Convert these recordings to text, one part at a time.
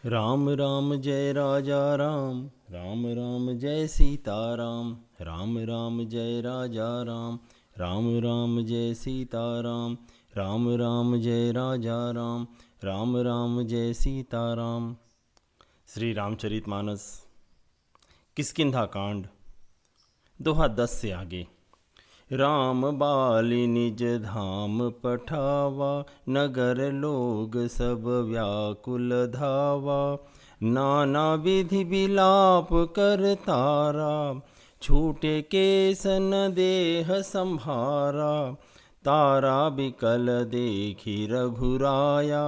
राम राम जय राजा राम, राम राम जय सीता राम, राम राम जय राजा राम, राम राम जय सीता राम, राम राम जय राजा राम, राम राम जय सीता राम। श्री रामचरितमानस किष्किंधा कांड दोहा 10 से आगे। राम बाली निज धाम पठावा, नगर लोग सब व्याकुल धावा। नाना विधि विलाप कर तारा, छूटे केसन देह संभारा। तारा बिकल देखी रघुराया,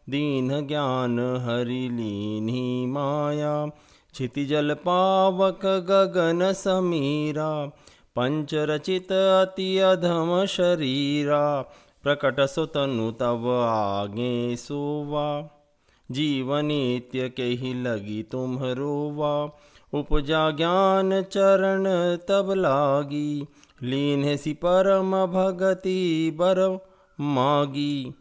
दीन ज्ञान हरि लीन्ही माया। क्षितिजल पावक गगन समीरा, पंचरचित अति अधम शरीरा। प्रकट सुतनु तब आगे सोवा, जीवनित्य केहि लगी तुम्हरोवा। उपजा ज्ञान चरण तब लागी, लीन्हसि परम भगति बर मागी।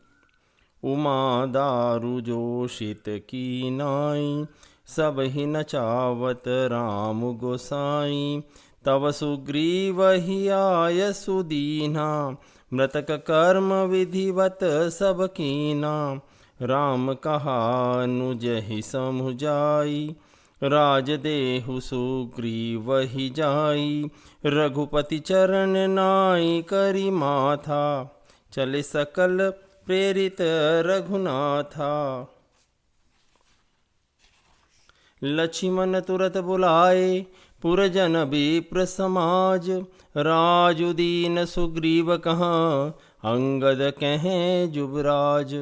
उमा दारु जोशित की नाई, सब ही नचावत राम गोसाई। तब सुग्रीव ही आय सुदीना, मृतक कर्म विधिवत सब कीना। राम कहा अनुज ही समुझाई, राज देहु सुग्रीव ही जाई। रघुपति चरण नाई करी माथा, चले सकल प्रेरित रघुनाथा। लक्ष्मण तुरत बुलाए, पुरजन विप्र समाज। राजुदीन सुग्रीव कहाँ, अंगद कहें जुबराज।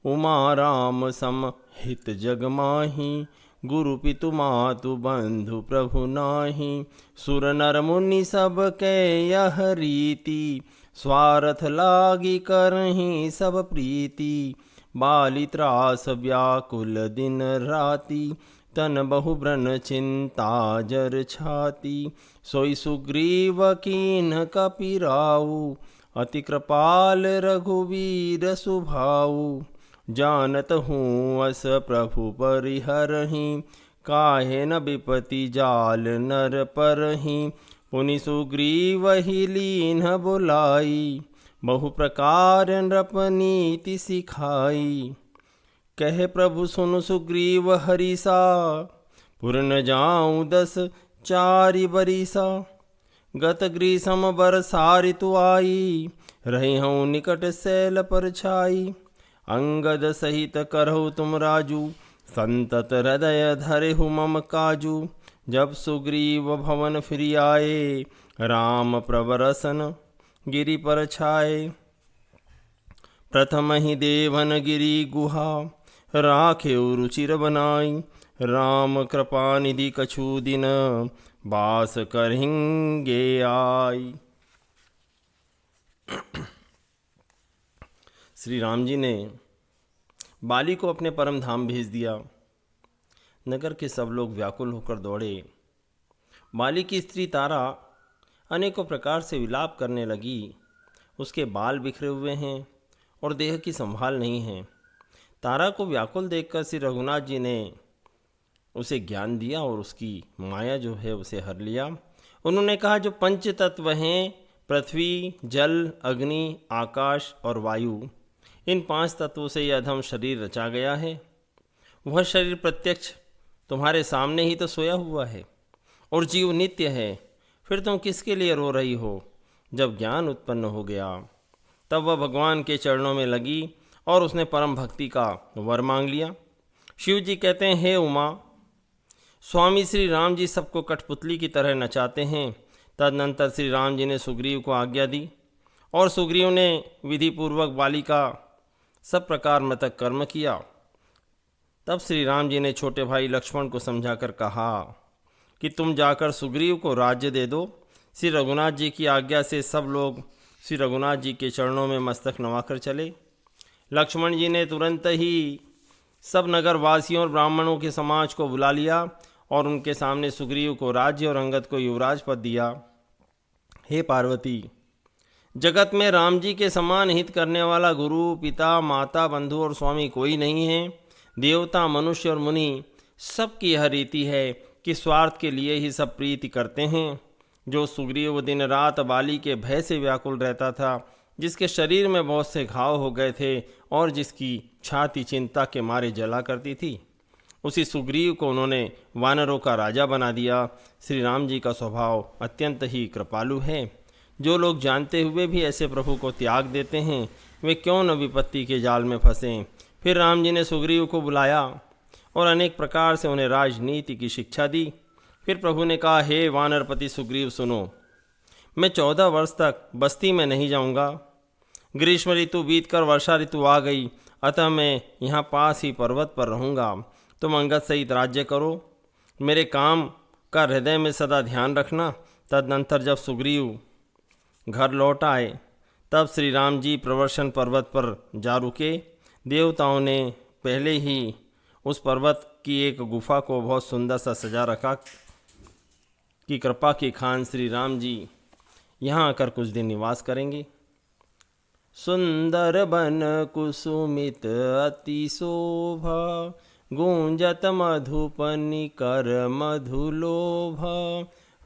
उमा राम सम हित जग माही, गुरु पितु मातु बंधु प्रभु नाही। सुर नर मुनि सब कै यह रीति, स्वार्थ लागी करहीं सब प्रीति। बाली त्रास व्याकुल दिन राति, तन बहु ब्रन चिंता जर छाती। सोई सुग्रीव कीन्ह कपिराऊ, अति कृपाल रघुवीर सुभाऊ। जानत हूँ अस प्रभु परिहरहि, काहे न विपति जाल नर परहि। पुनि सुग्रीव ही लीन्ह बुलाई, बहु प्रकार नृपनीति सिखाई। कहे प्रभु सुनु सुग्रीव हरिसा, पुर न जाऊँ 10 चारि बरिसा। गत ग्रीसम बरसा ऋतु आई, रही हूँ निकट सैल पर छाई। अंगद सहित करहु तुम राजू, संतत हृदय धरेहु मम काजू। जब सुग्रीव भवन फिर आए, राम प्रवरसन गिरि पर छाए। प्रथम ही देवन गिरि गुहा, राखे रुचिर बनाई। राम कृपा निधि कछु दिन, बास करेंगे आई। श्री राम जी ने बाली को अपने परम धाम भेज दिया। नगर के सब लोग व्याकुल होकर दौड़े। बाली की स्त्री तारा अनेकों प्रकार से विलाप करने लगी। उसके बाल बिखरे हुए हैं और देह की संभाल नहीं है। तारा को व्याकुल देखकर श्री रघुनाथ जी ने उसे ज्ञान दिया और उसकी माया जो है उसे हर लिया। उन्होंने कहा, जो पंच तत्व हैं, पृथ्वी, जल, अग्नि, आकाश और वायु, इन 5 तत्वों से यह अधम शरीर रचा गया है। वह शरीर प्रत्यक्ष तुम्हारे सामने ही तो सोया हुआ है और जीव नित्य है। फिर तुम किसके लिए रो रही हो? जब ज्ञान उत्पन्न हो गया तब वह भगवान के चरणों में लगी और उसने परम भक्ति का वर मांग लिया। शिव जी कहते हैं, हे उमा, स्वामी श्री राम जी सबको कठपुतली की तरह नचाते हैं। तदनंतर श्री राम जी ने सुग्रीव को आज्ञा दी और सुग्रीव ने विधिपूर्वक बाली का सब प्रकार मृतक कर्म किया। तब श्री राम जी ने छोटे भाई लक्ष्मण को समझाकर कहा कि तुम जाकर सुग्रीव को राज्य दे दो। श्री रघुनाथ जी की आज्ञा से सब लोग श्री रघुनाथ जी के चरणों में मस्तक नवाकर चले। लक्ष्मण जी ने तुरंत ही सब नगर वासियों और ब्राह्मणों के समाज को बुला लिया और उनके सामने सुग्रीव को राज्य और अंगद को युवराज पद दिया। हे पार्वती, जगत में राम जी के समान हित करने वाला गुरु, पिता, माता, बंधु और स्वामी कोई नहीं है। देवता, मनुष्य और मुनि सबकी यह रीति है कि स्वार्थ के लिए ही सब प्रीति करते हैं। जो सुग्रीव दिन रात बाली के भय से व्याकुल रहता था, जिसके शरीर में बहुत से घाव हो गए थे और जिसकी छाती चिंता के मारे जला करती थी, उसी सुग्रीव को उन्होंने वानरों का राजा बना दिया। श्री राम जी का स्वभाव अत्यंत ही कृपालु है। जो लोग जानते हुए भी ऐसे प्रभु को त्याग देते हैं, वे क्यों न विपत्ति के जाल में फंसें। फिर राम जी ने सुग्रीव को बुलाया और अनेक प्रकार से उन्हें राजनीति की शिक्षा दी। फिर प्रभु ने कहा, हे वानरपति सुग्रीव, सुनो, मैं 14 वर्ष तक बस्ती में नहीं जाऊंगा। ग्रीष्म ऋतु बीतकर वर्षा ऋतु आ गई, अतः मैं यहाँ पास ही पर्वत पर रहूँगा। तुम अंगद सहित राज्य करो, मेरे काम का हृदय में सदा ध्यान रखना। तदनंतर जब सुग्रीव घर लौट आए, तब श्री राम जी प्रवर्षण पर्वत पर जा रुके। देवताओं ने पहले ही उस पर्वत की एक गुफा को बहुत सुंदर सा सजा रखा कि कृपा के खान श्री राम जी यहाँ आकर कुछ दिन निवास करेंगे। सुंदर बन कुसुमित अति शोभा, गूंजत मधुपनि कर मधुलोभा।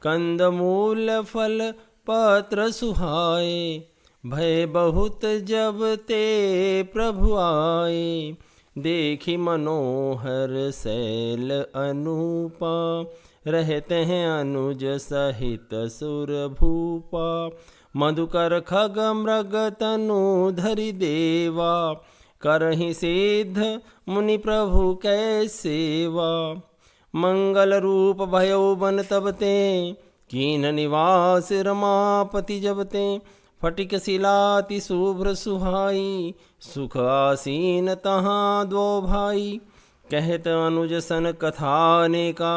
कंदमूल फल पत्र सुहाए, भय बहुत जब ते प्रभु आए। देखी मनोहर शैल अनूपा, रहते हैं अनुज सहित सुर भूपा। मधुकर खग मृग तनु धरि देवा, करहि सिद्ध मुनि प्रभु कै सेवा। मंगल रूप भयो बन तब ते, कीन निवास रमापति जब ते। फटिक शिलाति शुभ्र सुहाई, सुख आसीन तहाँ दो भाई। कहत अनुज सन कथाने का,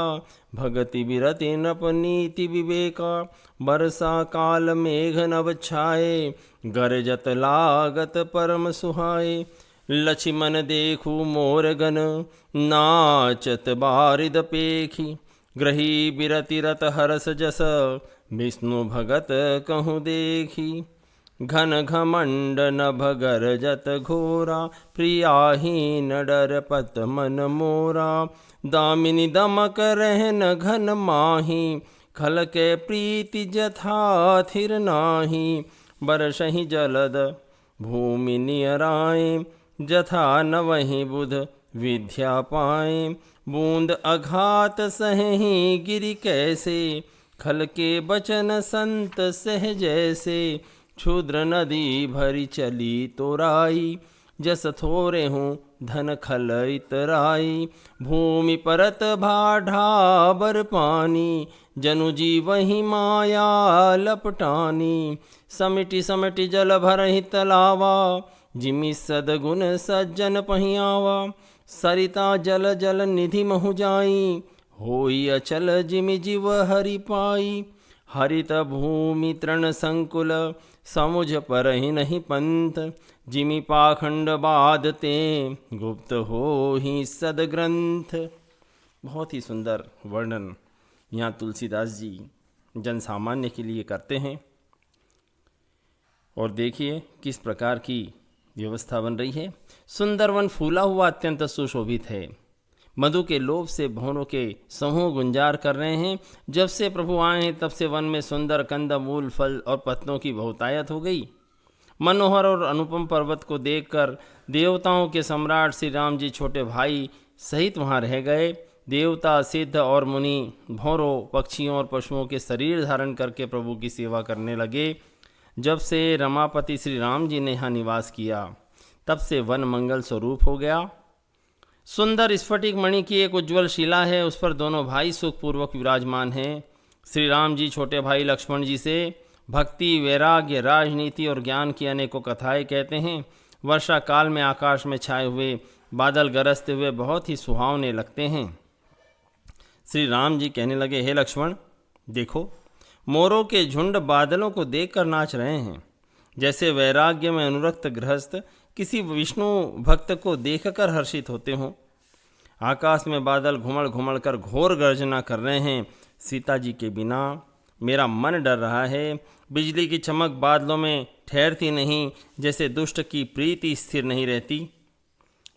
भगति बिरति नृप नीति विवेका। बरसा काल मेघ नभ छाए, गरजत लागत परम सुहाए। लक्ष्मण देखू मोरगन, नाचत बारिद पेखी। ग्रही बिरति रत हरस जस, विष्णु भगत कहूँ देखी। घन घमंड नभ गरजत घोरा, प्रियाहीन डर पत मन मोरा। दामिनी दमक रहन घन माही, खल के प्रीति जथा थिर नाही। बरसहि जलद भूमि नियराए, जथा न वहीं बुध विद्या पाए। बूंद अघात सहहि गिरि कैसे, खल के बचन संत सह जैसे। क्षुद्र नदी भरी चली तोराई, जस थोरे हूँ धन खल इतराई। भूमि परत भाढ़ाबर पानी, जनु जी वही माया लपटानी। समिटि समिटि जल भरहि तलावा, जिमि सदगुण सज्जन पहियावा। सरिता जल जल निधि महु जाई, होई अचल जिमि जीव हरि पाई। हरित भूमि तृण संकुल, समुझ पर ही नहीं पंथ। जिमि पाखंड बाधते, गुप्त हो ही सदग्रंथ। बहुत ही सुंदर वर्णन यहाँ तुलसीदास जी जन सामान्य के लिए करते हैं। और देखिए किस प्रकार की व्यवस्था बन रही है। सुंदर वन फूला हुआ अत्यंत सुशोभित है। मधु के लोभ से भवनों के समूह गुंजार कर रहे हैं। जब से प्रभु आए हैं तब से वन में सुंदर कंद मूल फल और पत्तों की बहुतायत हो गई। मनोहर और अनुपम पर्वत को देखकर देवताओं के सम्राट श्री राम जी छोटे भाई सहित वहाँ रह गए। देवता, सिद्ध और मुनि भौरों, पक्षियों और पशुओं के शरीर धारण करके प्रभु की सेवा करने लगे। जब से रमापति श्री राम जी ने यहाँ निवास किया, तब से वन मंगल स्वरूप हो गया। सुंदर स्फटिक मणि की एक उज्ज्वल शिला है, उस पर दोनों भाई सुखपूर्वक विराजमान हैं। श्री राम जी छोटे भाई लक्ष्मण जी से भक्ति, वैराग्य, राजनीति और ज्ञान की अनेकों कथाएं कहते हैं। वर्षा काल में आकाश में छाए हुए बादल गरजते हुए बहुत ही सुहावने लगते हैं। श्री राम जी कहने लगे, हे लक्ष्मण, देखो, मोरों के झुंड बादलों को देखकर नाच रहे हैं, जैसे वैराग्य में अनुरक्त गृहस्थ किसी विष्णु भक्त को देखकर हर्षित होते हों। आकाश में बादल घुमड़ घुमड़ कर घोर गर्जना कर रहे हैं। सीता जी के बिना मेरा मन डर रहा है। बिजली की चमक बादलों में ठहरती नहीं, जैसे दुष्ट की प्रीति स्थिर नहीं रहती।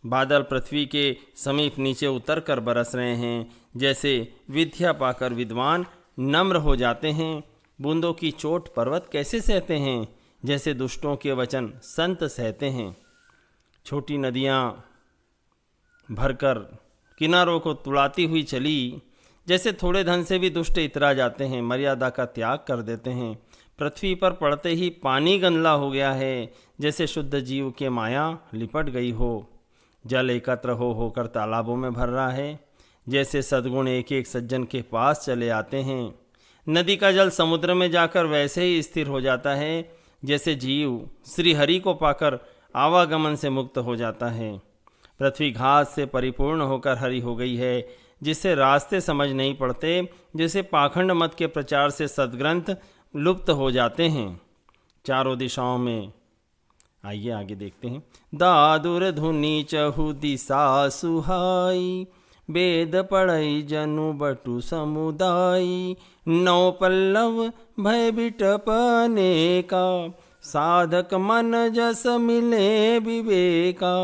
बादल पृथ्वी के समीप नीचे उतर कर बरस रहे हैं। जैसे विद्या पाकर विद्वान नम्र हो जाते हैं। बूंदों की चोट पर्वत कैसे सहते हैं, जैसे दुष्टों के वचन संत सहते हैं। छोटी नदियाँ भरकर किनारों को तुड़ाती हुई चली, जैसे थोड़े धन से भी दुष्ट इतरा जाते हैं, मर्यादा का त्याग कर देते हैं। पृथ्वी पर पड़ते ही पानी गंदला हो गया है, जैसे शुद्ध जीव के माया लिपट गई हो। जल एकत्र होकर तालाबों में भर रहा है, जैसे सद्गुण एक एक सज्जन के पास चले आते हैं। नदी का जल समुद्र में जाकर वैसे ही स्थिर हो जाता है, जैसे जीव श्री हरि को पाकर आवागमन से मुक्त हो जाता है। पृथ्वी घास से परिपूर्ण होकर हरी हो गई है, जिससे रास्ते समझ नहीं पड़ते, जैसे पाखंड मत के प्रचार से सद्ग्रंथ लुप्त हो जाते हैं। चारों दिशाओं में आइए आगे देखते हैं। दादुर धुनी चहु दिशा सुहाई, वेद पढ़ई जनु बटु समुदायी। नौ पल्लव भय बिटपने का, साधक मन जस मिले विवेका।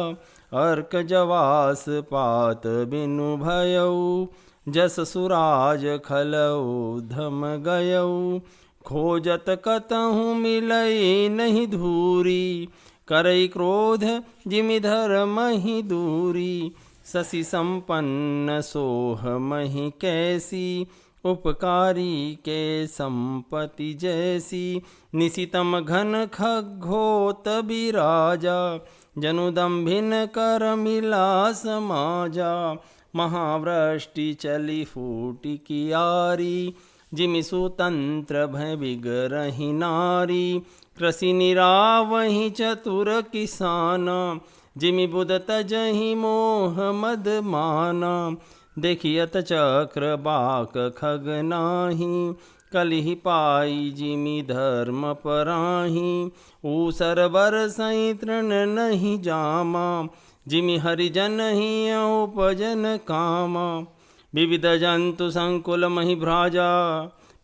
अर्क जवास पात बिनु भयऊ, जस सुराज खलऊ धम गयऊ। खोजत कतहु मिलई नहीं धूरी, करई क्रोध जिमि धर्महि दूरी। शशि संपन्न सोह महि कैसी, उपकारी के संपत्ति जैसी। निशितम घन खग्घोत बिराजा, जनुदम्भिन कर मिला समाजा। महावृष्टि चली फूटी कियारी, जिमि सुतंत्र भय बिगरहि नारी। कृषि निरावहि चतुर किसाना, जिमि बुध तजहि मोह मद माना। देखियत चक्र बाक खग नाही, कलिहि पाई जिमि धर्म पराही। ऊसर बरसई तृण नहीं जामा, जिमि हरिजन ही उपजन कामा। विविध जंतु संकुल महि भ्राजा,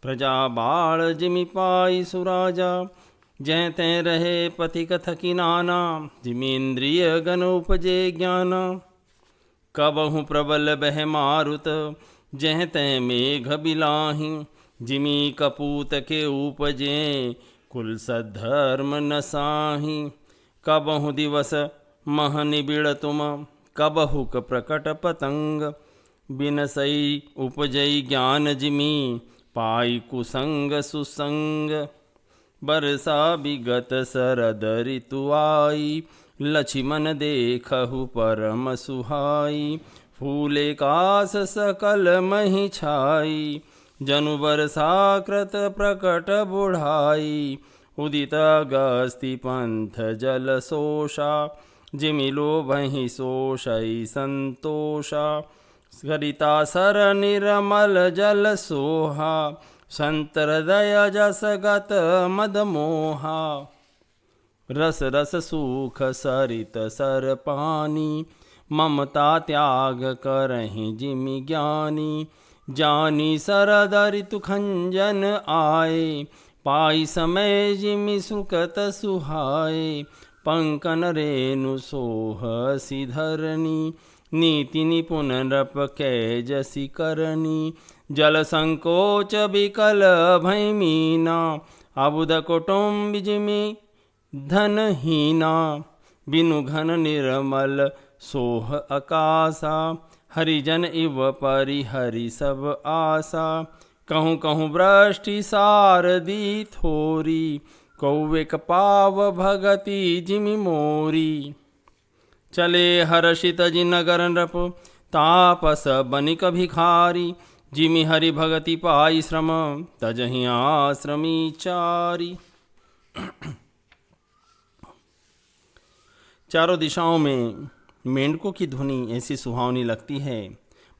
प्रजा बाळ जिमि पाई सुराजा। जय तै रहे पथि कथकि नाना, जिमि इंद्रिय गण उपजे ज्ञाना। कबहु प्रबल बह मारुत, जह तै मेघ बिलाही। जिमि कपूत के उपजे, कुल सद्धर्म न साही। कबहु दिवस मह निबिड़ तुम, कबहुक प्रकट पतंग। बिनसई उपजई ज्ञान जिमि, पाई कुसंग सुसंग। बरसा विगत शरद ऋतु आई, लक्ष्मण देखहु परम सुहाई। फूले कास सकल महि छाई, जनु बरसा कृत प्रकट बुढ़ाई। उदित अगस्ति पंथ जल शोषा, जिमि लोभहि शोषई संतोषा। सरिता सर निर्मल जल सोहा, संत हृदय जस गत मद मोहा। रस रस सुख सरित सर पानी, ममता त्याग करहि जिमि ज्ञानी। जानी शरद ऋतु खंजन आए, पाई समय जिमि सुकत सुहाए। पंकन रेणु सोहसि धरनी, नीति निपुण नृप कै जसि करनी। जल संकोच विकल भय मीना, अबुध कुटुम्ब जिमि धनहीना। बिनु घन निर्मल सोह आकाशा, हरिजन इव परिहरि सब आशा। कहूँ कहूँ वृष्टि सारदी थोरी, कौवेक पाव भगति जिमि मोरी। चले हर्षित जिनगर नृप, तापस बनिक भिखारी। जिमि हरि भगति पाई श्रम, तजहि आश्रमी चारी। चारों दिशाओं में मेंढकों की ध्वनि ऐसी सुहावनी लगती है,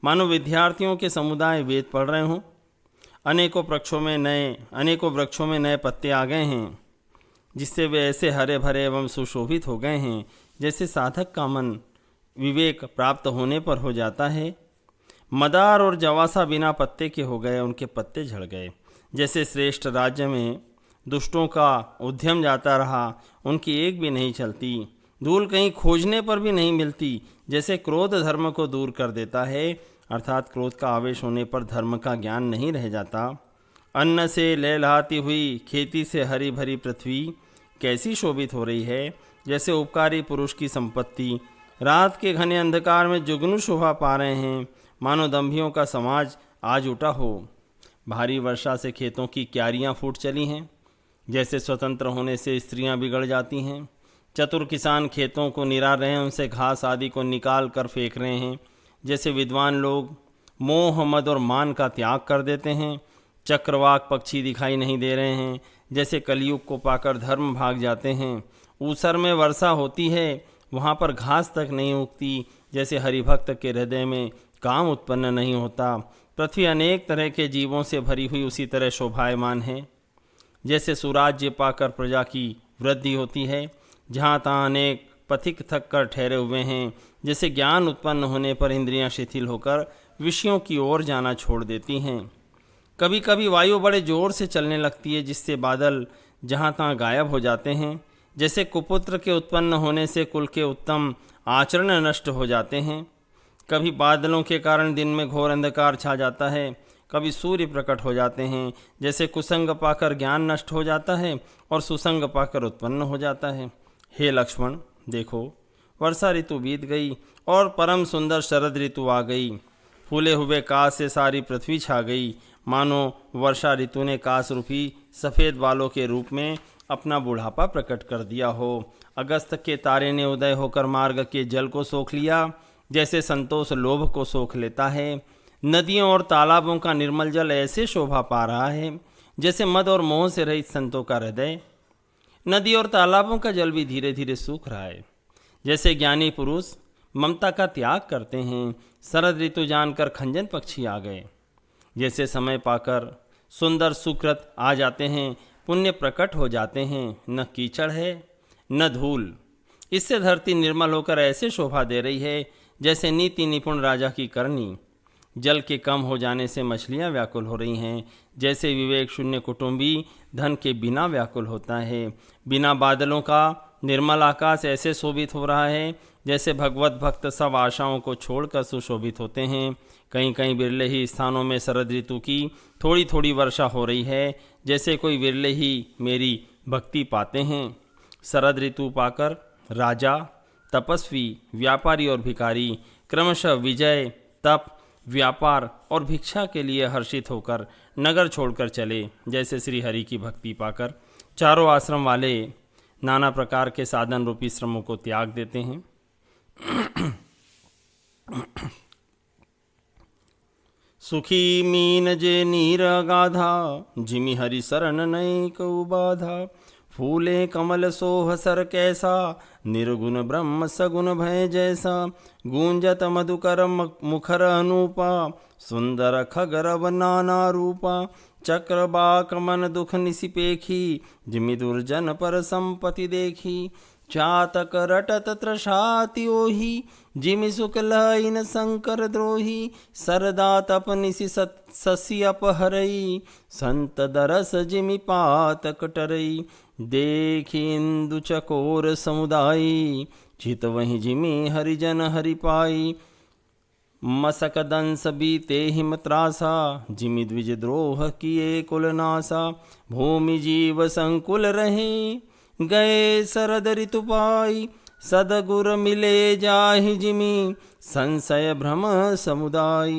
मानो विद्यार्थियों के समुदाय वेद पढ़ रहे हों। अनेकों वृक्षों में नए पत्ते आ गए हैं, जिससे वे ऐसे हरे भरे एवं सुशोभित हो गए हैं, जैसे साधक का मन विवेक प्राप्त होने पर हो जाता है। मदार और जवासा बिना पत्ते के हो गए, उनके पत्ते झड़ गए। जैसे श्रेष्ठ राज्य में दुष्टों का उद्यम जाता रहा, उनकी एक भी नहीं चलती। धूल कहीं खोजने पर भी नहीं मिलती, जैसे क्रोध धर्म को दूर कर देता है, अर्थात क्रोध का आवेश होने पर धर्म का ज्ञान नहीं रह जाता। अन्न से लहलहाती हुई खेती से हरी भरी पृथ्वी कैसी शोभित हो रही है, जैसे उपकारी पुरुष की संपत्ति रात के घने अंधकार में जुगनू शोभा पा रहे हैं, मानो दंभियों का समाज आज उठा हो। भारी वर्षा से खेतों की क्यारियां फूट चली हैं, जैसे स्वतंत्र होने से स्त्रियां बिगड़ जाती हैं। चतुर किसान खेतों को निरार रहे हैं, उनसे घास आदि को निकाल कर फेंक रहे हैं। जैसे विद्वान लोग मोह मद और मान का त्याग कर देते हैं। चक्रवाक पक्षी दिखाई नहीं दे रहे हैं, जैसे कलयुग को पाकर धर्म भाग जाते हैं। ऊसर में वर्षा होती है, वहाँ पर घास तक नहीं उगती, जैसे हरिभक्त के हृदय में काम उत्पन्न नहीं होता। पृथ्वी अनेक तरह के जीवों से भरी हुई उसी तरह शोभायमान है। जैसे सुराज्य पाकर प्रजा की वृद्धि होती है, जहाँ तहाँ अनेक पथिक थक कर ठहरे हुए हैं। जैसे ज्ञान उत्पन्न होने पर इंद्रियां शिथिल होकर विषयों की ओर जाना छोड़ देती हैं। कभी कभी वायु बड़े जोर से चलने लगती है, जिससे बादल जहाँ तहाँ गायब हो जाते हैं। जैसे कुपुत्र के उत्पन्न होने से कुल के उत्तम आचरण नष्ट हो जाते हैं। कभी बादलों के कारण दिन में घोर अंधकार छा जाता है, कभी सूर्य प्रकट हो जाते हैं। जैसे कुसंग पाकर ज्ञान नष्ट हो जाता है और सुसंग पाकर उत्पन्न हो जाता है। हे लक्ष्मण, देखो वर्षा ऋतु बीत गई और परम सुंदर शरद ऋतु आ गई। फूले हुए काश से सारी पृथ्वी छा गई, मानो वर्षा ऋतु ने काश रूपी सफ़ेद बालों के रूप में अपना बुढ़ापा प्रकट कर दिया हो। अगस्त के तारे ने उदय होकर मार्ग के जल को सोख लिया, जैसे संतोष लोभ को सोख लेता है। नदियों और तालाबों का निर्मल जल ऐसे शोभा पा रहा है, जैसे मद और मोह से रहित संतों का हृदय। नदी और तालाबों का जल भी धीरे धीरे सूख रहा है। जैसे ज्ञानी पुरुष ममता का त्याग करते हैं, शरद ऋतु जानकर खंजन पक्षी आ गए। जैसे समय पाकर सुंदर सुकृत आ जाते हैं, पुण्य प्रकट हो जाते हैं। न कीचड़ है न धूल, इससे धरती निर्मल होकर ऐसे शोभा दे रही है, जैसे नीति निपुण राजा की करनी। जल के कम हो जाने से मछलियाँ व्याकुल हो रही हैं, जैसे विवेक शून्य कुटुंबी धन के बिना व्याकुल होता है। बिना बादलों का निर्मल आकाश ऐसे शोभित हो रहा है, जैसे भगवत भक्त सब आशाओं को छोड़कर सुशोभित होते हैं। कहीं कहीं बिरले ही स्थानों में शरद ऋतु की थोड़ी थोड़ी वर्षा हो रही है, जैसे कोई बिरले ही मेरी भक्ति पाते हैं। शरद ऋतु पाकर राजा, तपस्वी, व्यापारी और भिखारी क्रमशः विजय, तप, व्यापार और भिक्षा के लिए हर्षित होकर नगर छोड़कर चले। जैसे श्री हरि की भक्ति पाकर चारों आश्रम वाले नाना प्रकार के साधन रूपी श्रमों को त्याग देते हैं। सुखी मीन जे नीर गाधा, जिमि हरि शरण नैक उबाधा। फूले कमल सोह सर कैसा, निर्गुण ब्रह्म सगुण भय जैसा। गूंजत मधुकर मुखर अनूपा, सुंदर खगरव नाना रूपा। चक्रबाक मन दुख निसिपेखी, जिमि दुर्जन पर संपत्ति देखी। चातक रटत त्रषाति ओहि, जिमि शुक्ल इन शंकर द्रोही। सरदा तप निशि ससी अपहरई, संत दरस जिमि पातक टरई। देखि इंदु चकोर समुदायी, चित वहीं जिमि हरिजन हरि पाई। मसक दंस बीते हिम त्रासा, जिमि द्विज द्रोह किए कुल नासा। भूमि जीव संकुल रहे, गए शरद ऋतु पाई। सदगुर मिले जाहि जिमि, संशय भ्रम समुदाय।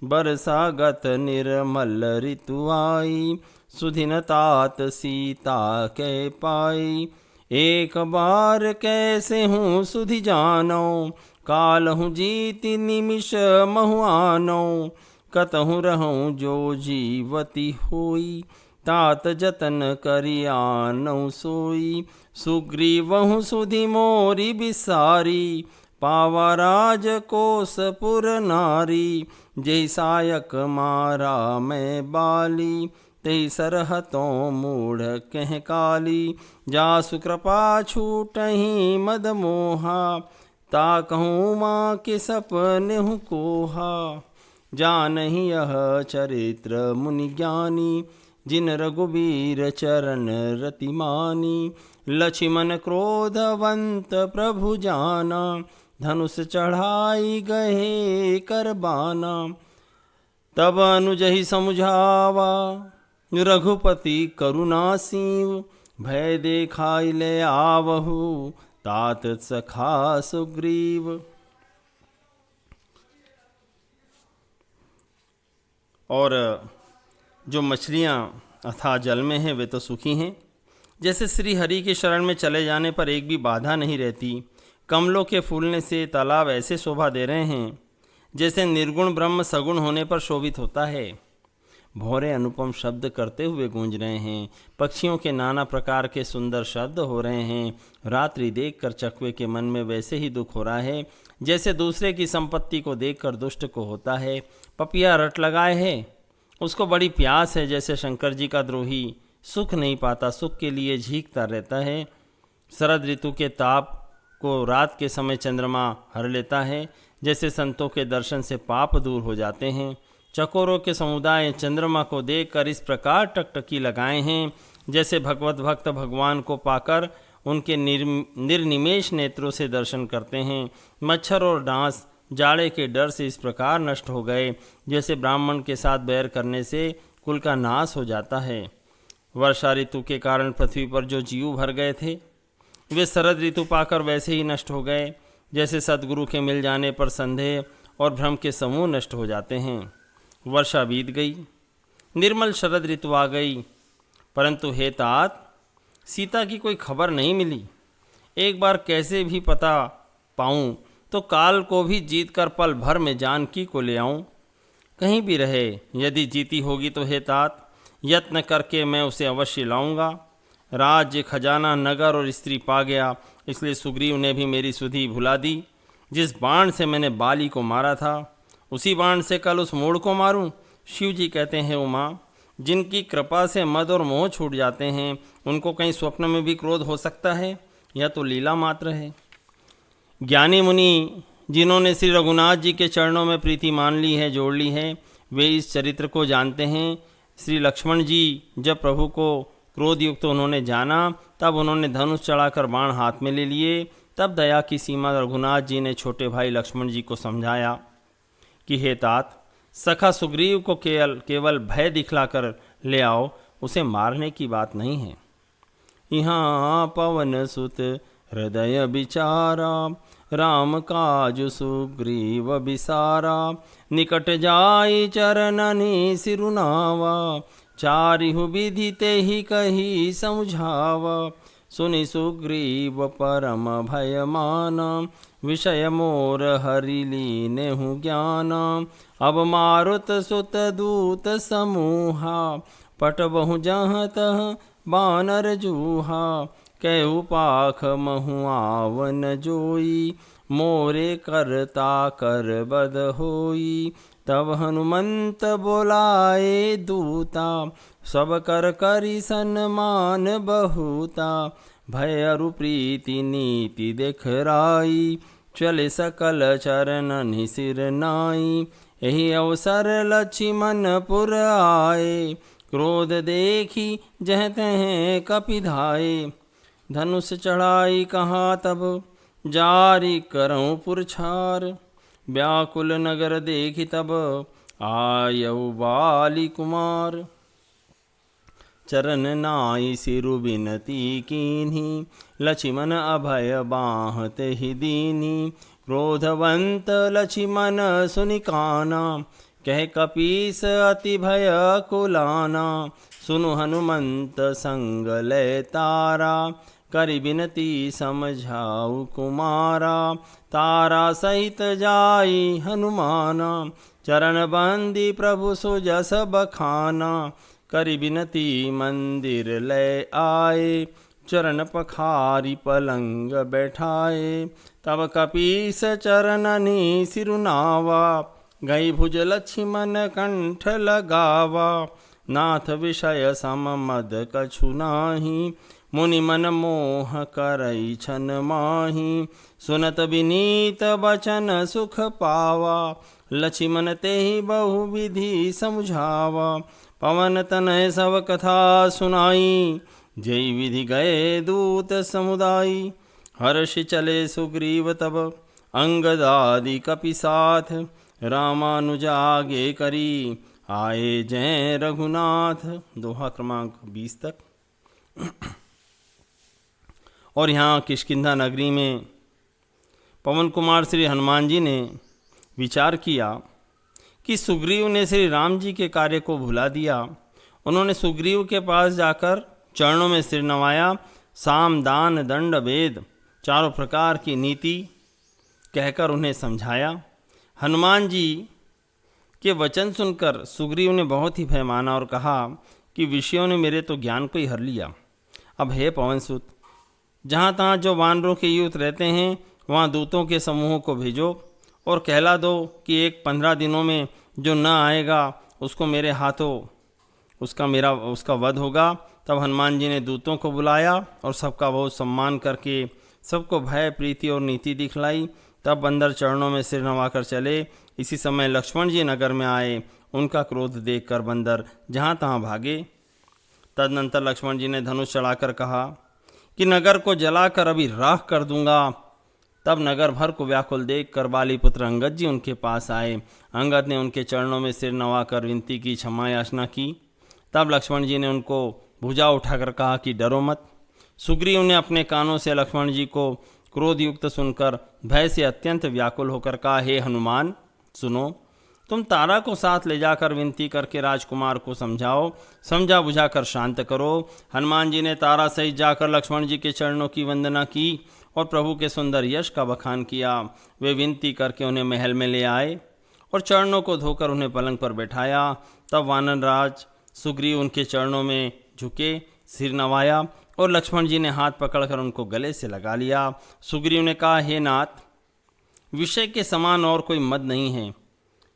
बरसागत निर्मल ऋतु आई, सुधिन तात सीता कै पाई। एक बार कैसे हूँ सुधि जानो, काल हूँ जीति निमिष महुआनो। कतहु रहूँ जो जीवती होई, तात जतन करियानौ सोई। सुग्रीवहु सुधि मोरी बिसारी, पावा राज कोसपुर नारी। जय सायक मारा मैं बाली, तै सरहतों मूढ़ कह काली। जासु कृपा छूटहि मद मोहा, ताकहूँ माँ के सपने हूँ कोहा। जानहि यह चरित्र मुनि ज्ञानी, जिन रघुबीर चरण रति मानी। लक्ष्मण क्रोधवंत प्रभु जाना, धनुष चढ़ाई गहे कर बाना। तब अनुज ही समझावा रघुपति करुणा सीव, भय देखाई ले आवहु तात सखा सुग्रीव। और जो मछलियाँ अथाह जल में हैं वे तो सुखी हैं। जैसे श्री हरि के शरण में चले जाने पर एक भी बाधा नहीं रहती। कमलों के फूलने से तालाब ऐसे शोभा दे रहे हैं जैसे निर्गुण ब्रह्म सगुण होने पर शोभित होता है। भौरे अनुपम शब्द करते हुए गूंज रहे हैं। पक्षियों के नाना प्रकार के सुंदर शब्द हो रहे हैं। रात्रि देखकर चकवे के मन में वैसे ही दुख हो रहा है जैसे दूसरे की संपत्ति को देखकर दुष्ट को होता है। पपिया रट लगाए है, उसको बड़ी प्यास है। जैसे शंकर जी का द्रोही सुख नहीं पाता, सुख के लिए झींकता रहता है। शरद ऋतु के ताप को रात के समय चंद्रमा हर लेता है। जैसे संतों के दर्शन से पाप दूर हो जाते हैं। चकोरों के समुदाय चंद्रमा को देखकर इस प्रकार टकटकी लगाए हैं जैसे भगवत भक्त भगवान को पाकर उनके निर्निमेष नेत्रों से दर्शन करते हैं। मच्छर और डांस जाड़े के डर से इस प्रकार नष्ट हो गए जैसे ब्राह्मण के साथ बैर करने से कुल का नाश हो जाता है। वर्षा ऋतु के कारण पृथ्वी पर जो जीव भर गए थे वे शरद ऋतु पाकर वैसे ही नष्ट हो गए जैसे सद्गुरु के मिल जाने पर संदेह और भ्रम के समूह नष्ट हो जाते हैं। वर्षा बीत गई, निर्मल शरद ऋतु आ गई, परंतु हे तात सीता की कोई खबर नहीं मिली। एक बार कैसे भी पता पाऊं तो काल को भी जीतकर पल भर में जानकी को ले आऊं। कहीं भी रहे, यदि जीती होगी तो हे तात यत्न करके मैं उसे अवश्य लाऊंगा। राज्य खजाना नगर और स्त्री पा गया, इसलिए सुग्रीव ने भी मेरी सुधि भुला दी। जिस बाण से मैंने बाली को मारा था उसी बाण से कल उस मूढ़ को मारूं। शिव जी कहते हैं उमा, जिनकी कृपा से मद और मोह छूट जाते हैं उनको कहीं स्वप्न में भी क्रोध हो सकता है? यह तो लीला मात्र है। ज्ञानी मुनि जिन्होंने श्री रघुनाथ जी के चरणों में प्रीति मान ली है, जोड़ ली है, वे इस चरित्र को जानते हैं। श्री लक्ष्मण जी जब प्रभु को क्रोध युक्त उन्होंने जाना तब उन्होंने धनुष चढ़ाकर बाण हाथ में ले लिए। तब दया की सीमा रघुनाथ जी ने छोटे भाई लक्ष्मण जी को समझाया कि हे तात सखा सुग्रीव को केवल भय दिखलाकर ले आओ, उसे मारने की बात नहीं है। यहाँ पवन सुत हृदय विचारा, राम काज सुग्रीव बिसारा। निकट जाई चरणनि सिरुनावा, चारिहु विधि ते ही कही समझावा। सुनि सुग्रीव परम भय माना, विषय मोर हरि लीनेहु ज्ञाना। अब मारुत सुत दूत समूहा, पटबहु जहाँ तह बानर जूहा। कहु पाख महु आवन जोई, मोरे करता कर बद होई। तब हनुमंत बोलाए दूता, सब कर करी सन्मान बहुता। भय अरु प्रीति नीति देखराई, चले सकल चरण सिर नाई। यही अवसर लक्ष्मण पुर आए, क्रोध देखी जह तह कपिधाए। धनुष चढ़ाई कहाँ तब जारी करऊँ पुरछार। व्याकुल नगर देखी तब आयऊ बाली कुमार। चरण नाई सिरु बिनती कीन्ही, लक्ष्मण अभय बाहते ही दीनी। क्रोधवंत लक्ष्मण सुनि काना, कह कपीस अति भय कुलाना। सुनु हनुमंत संग लय तारा, करि बिनती समझाऊ कुमारा। तारा सहित जाई हनुमाना, चरण बंदी प्रभु सुजस बखाना। करि बिनती मंदिर लय आए, चरण पखारी पलंग बैठाए। तब कपीस चरणनि सिरुनावा, गई भुज लक्ष्मण कंठ लगावा। नाथ विषय सम मद कछु नाही, मुनि मन मोह करई छन माही। सुनत विनीत बचन सुख पावा, लक्ष्मण तेहि बहु विधि समझावा। पवन तनय सब कथा सुनाई, जय विधि गए दूत समुदाई। हर्ष चले सुग्रीव तब अंगदादि कपि साथ, रामानुज आगे करी, आए जय रघुनाथ। दोहा क्रमांक 20 तक। और यहाँ किष्किंधा नगरी में पवन कुमार श्री हनुमान जी ने विचार किया कि सुग्रीव ने श्री राम जी के कार्य को भुला दिया। उन्होंने सुग्रीव के पास जाकर चरणों में सिर नवाया, साम दान दंड भेद चारों प्रकार की नीति कहकर उन्हें समझाया। हनुमान जी के वचन सुनकर सुग्रीव ने बहुत ही भय माना और कहा कि विषयों ने मेरे तो ज्ञान को ही हर लिया। अब हे पवनसुत, जहाँ तहाँ जो वानरों के यूथ रहते हैं वहाँ दूतों के समूहों को भेजो और कहला दो कि 15 दिनों में जो न आएगा उसको मेरे हाथों उसका वध होगा। तब हनुमान जी ने दूतों को बुलाया और सबका बहुत सम्मान करके सबको भय प्रीति और नीति दिखलाई। तब बंदर चरणों में सिर नवाकर चले। इसी समय लक्ष्मण जी नगर में आए। उनका क्रोध देखकर बंदर जहाँ तहाँ भागे। तदनंतर लक्ष्मण जी ने धनुष चढ़ाकर कहा कि नगर को जलाकर अभी राख कर दूंगा। तब नगर भर को व्याकुल देख कर बालीपुत्र अंगद जी उनके पास आए। अंगद ने उनके चरणों में सिर नवाकर विनती की, क्षमा याचना की। तब लक्ष्मण जी ने उनको भुजा उठाकर कहा कि डरो मत। सुग्रीव ने अपने कानों से लक्ष्मण जी को क्रोधयुक्त सुनकर भय से अत्यंत व्याकुल होकर कहा, हे हनुमान सुनो, तुम तारा को साथ ले जाकर विनती करके राजकुमार को समझाओ, समझा बुझा कर शांत करो। हनुमान जी ने तारा सहित जाकर लक्ष्मण जी के चरणों की वंदना की और प्रभु के सुंदर यश का बखान किया। वे विनती करके उन्हें महल में ले आए और चरणों को धोकर उन्हें पलंग पर बैठाया। तब वानरराज सुग्रीव उनके चरणों में झुके, सिर नवाया और लक्ष्मण जी ने हाथ पकड़कर उनको गले से लगा लिया। सुग्रीव ने कहा, हे नाथ, विषय के समान और कोई मद नहीं है।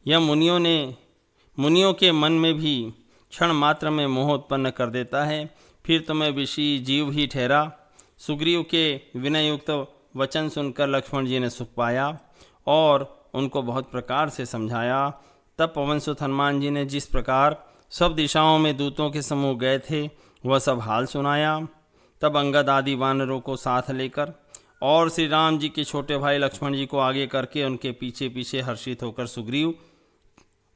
यह मुनियों के मन में भी क्षण मात्र में मोह उत्पन्न कर देता है। फिर तो मैं विषी जीव ही ठहरा। सुग्रीव के विनययुक्त वचन सुनकर लक्ष्मण जी ने सुख पाया और उनको बहुत प्रकार से समझाया। तब पवनसुत हनुमान जी ने जिस प्रकार सब दिशाओं में दूतों के समूह गए थे वह सब हाल सुनाया। तब अंगद आदि वानरों को साथ लेकर और श्री राम जी के छोटे भाई लक्ष्मण जी को आगे करके उनके पीछे पीछे हर्षित होकर सुग्रीव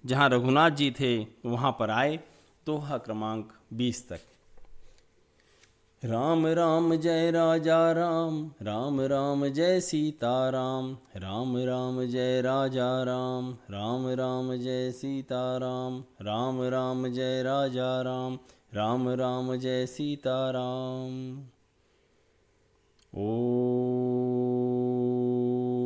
जहाँ रघुनाथ जी थे वहाँ पर आए। दोहा क्रमांक 20 तक। राम राम जय राजा राम, राम राम जय सीता राम, राम राम जय राजा राम, राम राम जय सीता राम, राम राम जय राजा राम, राम राम जय सीता राम। ॐ। 。 . 。 . 。 . 。 . . 。 . . 。 . 。 . . 。 . 。 . 。 . . 。 . 。 . 。 . 。 . 。 . 。 . 。 . 。 . 。 . 。 . 。 ॐ। 。 . . 。 . 。 ॐ।